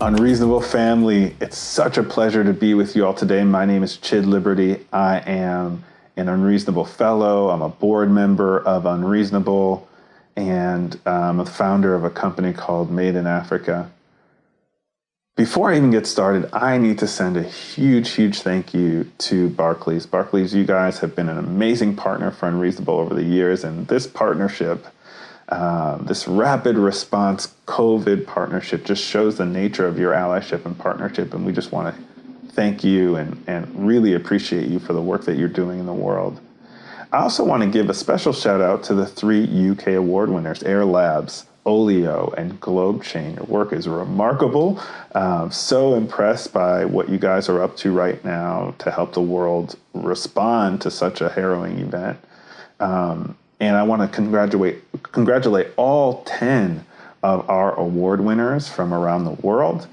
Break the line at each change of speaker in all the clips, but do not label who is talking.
Unreasonable family, it's such a pleasure to be with you all today. My name is Chid Liberty. I am an Unreasonable Fellow. I'm a board member of Unreasonable, and I'm a founder of a company called Made in Africa. Before I even get started, I need to send a huge thank you to Barclays. Barclays, you guys have been an amazing partner for Unreasonable over the years, and this partnership, this rapid response COVID partnership, just shows the nature of your allyship and partnership, and we just want to thank you and really appreciate you for the work that you're doing in the world. I also want to give a special shout out to the 3 UK award winners, Air Labs, Olio, and Globe Chain. Your work is remarkable. So impressed by what you guys are up to right now to help the world respond to such a harrowing event. And I want to congratulate all 10 of our award winners from around the world.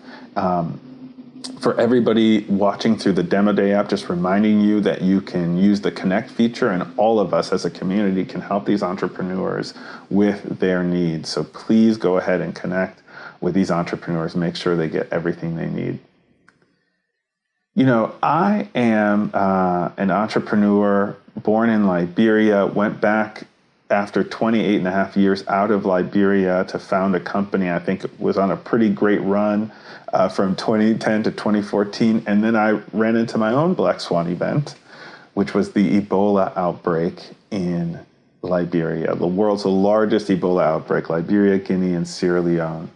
For everybody watching through the Demo Day app, just reminding you that you can use the Connect feature, and all of us as a community can help these entrepreneurs with their needs. So please go ahead and connect with these entrepreneurs, make sure they get everything they need. You know, I am an entrepreneur born in Liberia, went back after 28 and a half years out of Liberia to found a company. I think it was on a pretty great run from 2010 to 2014. And then I ran into my own Black Swan event, which was the Ebola outbreak in Liberia, the world's largest Ebola outbreak, Liberia, Guinea, and Sierra Leone.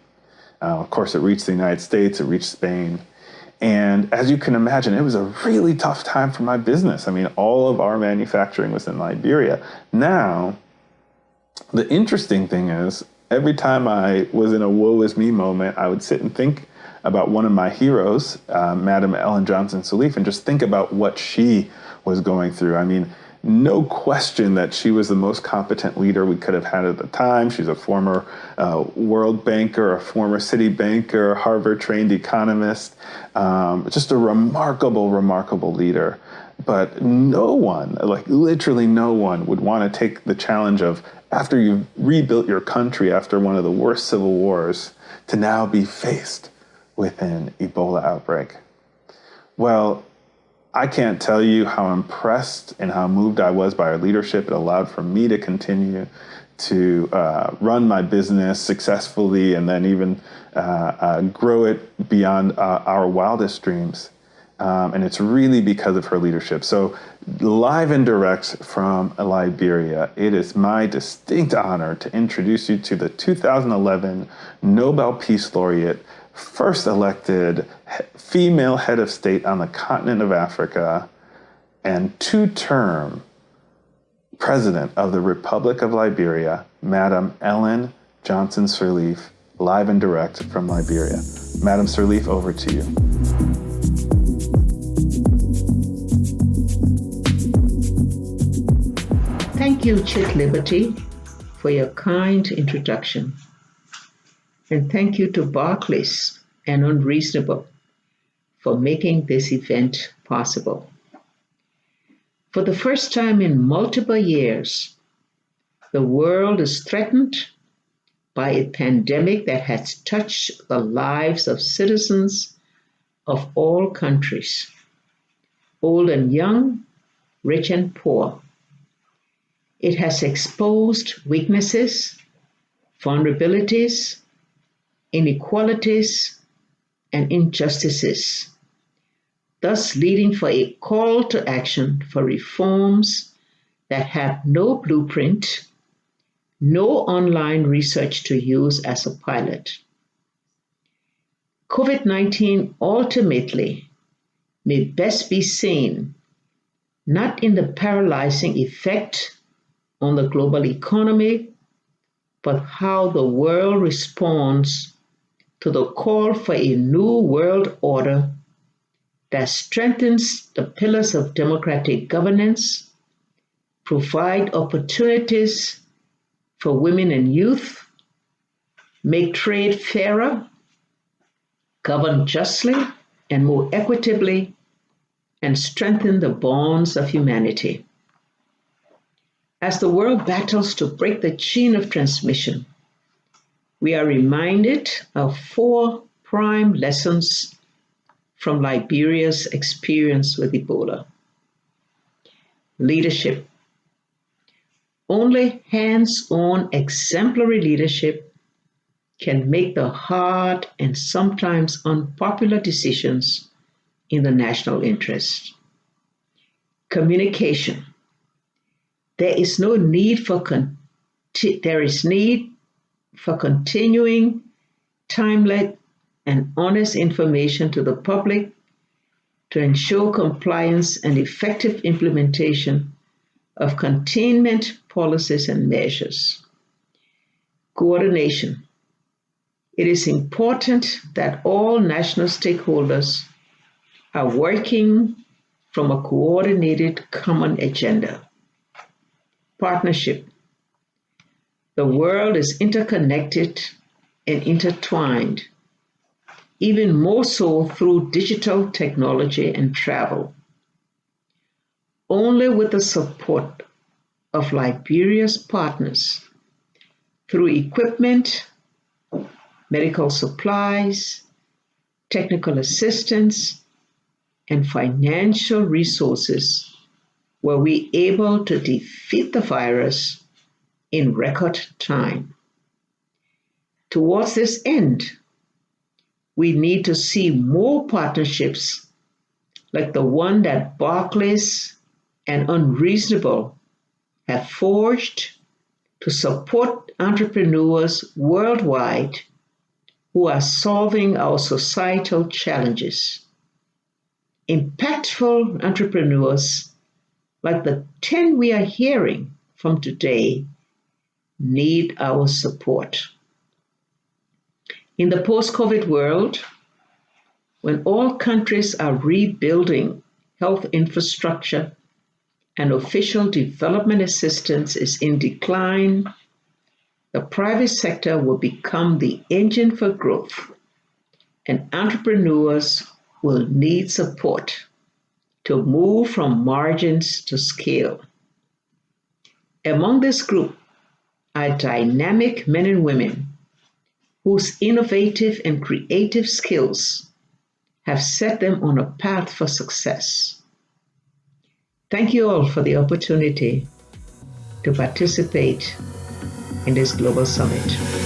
Of course, it reached the United States, it reached Spain. And as you can imagine, it was a really tough time for my business. I mean, all of our manufacturing was in Liberia. Now, the interesting thing is, every time I was in a woe is me moment, I would sit and think about one of my heroes, Madam Ellen Johnson Sirleaf, and just think about what she was going through. I mean, no question that she was the most competent leader we could have had at the time. She's a former world banker, a former city banker, Harvard-trained economist, just a remarkable leader. But no one, like literally no one, would want to take the challenge of, after you've rebuilt your country after one of the worst civil wars, to now be faced with an Ebola outbreak. Well, I can't tell you how impressed and how moved I was by her leadership. It allowed for me to continue to run my business successfully and then even grow it beyond our wildest dreams. And it's really because of her leadership. So live and direct from Liberia, it is my distinct honor to introduce you to the 2011 Nobel Peace Laureate, first elected female head of state on the continent of Africa, and 2-term president of the Republic of Liberia, Madam Ellen Johnson Sirleaf, live and direct from Liberia. Madam Sirleaf, over to you.
Thank you, Chit Liberty, for your kind introduction. And thank you to Barclays and Unreasonable for making this event possible. For the first time in multiple years, the world is threatened by a pandemic that has touched the lives of citizens of all countries, old and young, rich and poor. It has exposed weaknesses, vulnerabilities, inequalities, and injustices, thus leading for a call to action for reforms that have no blueprint, no online research to use as a pilot. COVID-19 ultimately may best be seen not in the paralyzing effect on the global economy, but how the world responds to the call for a new world order that strengthens the pillars of democratic governance, provide opportunities for women and youth, make trade fairer, govern justly and more equitably, and strengthen the bonds of humanity. As the world battles to break the chain of transmission, we are reminded of 4 prime lessons from Liberia's experience with Ebola. Leadership. Only hands-on exemplary leadership can make the hard and sometimes unpopular decisions in the national interest. Communication. There is need for continuing timely and honest information to the public to ensure compliance and effective implementation of containment policies and measures. Coordination. It is important that all national stakeholders are working from a coordinated common agenda. Partnership. The world is interconnected and intertwined, even more so through digital technology and travel. Only with the support of Liberia's partners through equipment, medical supplies, technical assistance, and financial resources were we able to defeat the virus in record time. Towards this end, we need to see more partnerships like the one that Barclays and Unreasonable have forged to support entrepreneurs worldwide who are solving our societal challenges. Impactful entrepreneurs like the 10 we are hearing from today need our support. In the post-COVID world, when all countries are rebuilding health infrastructure and official development assistance is in decline, the private sector will become the engine for growth, and entrepreneurs will need support to move from margins to scale. Among this group are dynamic men and women whose innovative and creative skills have set them on a path for success. Thank you all for the opportunity to participate in this global summit.